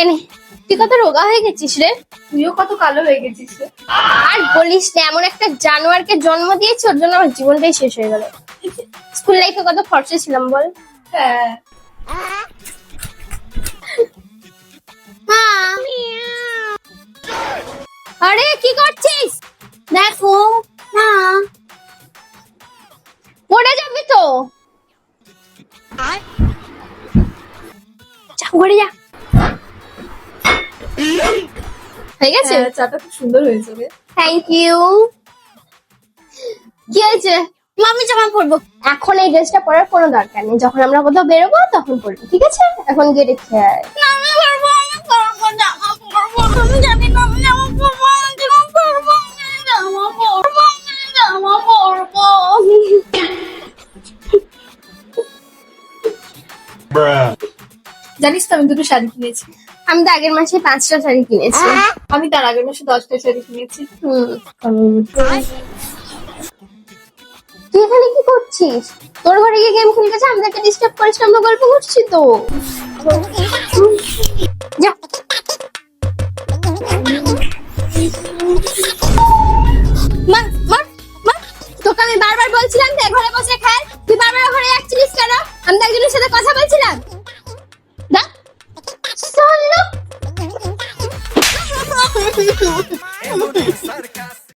এনে তুই কত রোগা হয়ে গেছিস রে। তুইও কত কালো হয়ে গেছিস রে। আর বলিস না, এমন একটা জানোয়ারকে জন্ম দিয়েছি, ওর জন্য আমার জীবনটাই শেষ হয়ে গেল। স্কুল লাইফে কত ফর্সা ছিলাম বল। হ্যাঁ আরে কি করছিস? দেখো মা, পড়ে যাবি তো। যা ঘরে যা। হয়ে গেছে? হ্যাঁ, চাটা খুব সুন্দর হয়েছে রে। Thank you. কি হয়েছে? আমি জামা পরবো। এখন এই ড্রেসটা পরার কোনো দরকার নেই, যখন আমরা কোথাও বেরোবো তখন পরবি, ঠিক আছে? এখন গেটে খেয়ে আয়। আমি পরবো, আমি পরবো, জামা পরবো। আমি জানি না আমি জামা পরবো, আমি জামা পরবো, আমি জামা পরবো, আমি জামা পরবো। জানিস তো আমি দুটো শাড়ি কিনেছি। আমি তো আগের মাসে 5টা শাড়ি কিনেছি। আমি তার আগের মাসে 10টা শাড়ি কিনেছি। তুই এখানে কি করছিস? তোর ঘরে গিয়ে গেম খেলতেছে, আমাদেরকে ডিস্টার্ব করিস না, আমরা গল্প করছি তো। যা। মা মা মা, তোকে আমি বারবার বলছিলাম যে ঘরে বসে খায়, তুই বারবার ঘরে যাচ্ছিলিস কেন? আমি তো একজনের সাথে কথা বলছিলাম। দা চল না।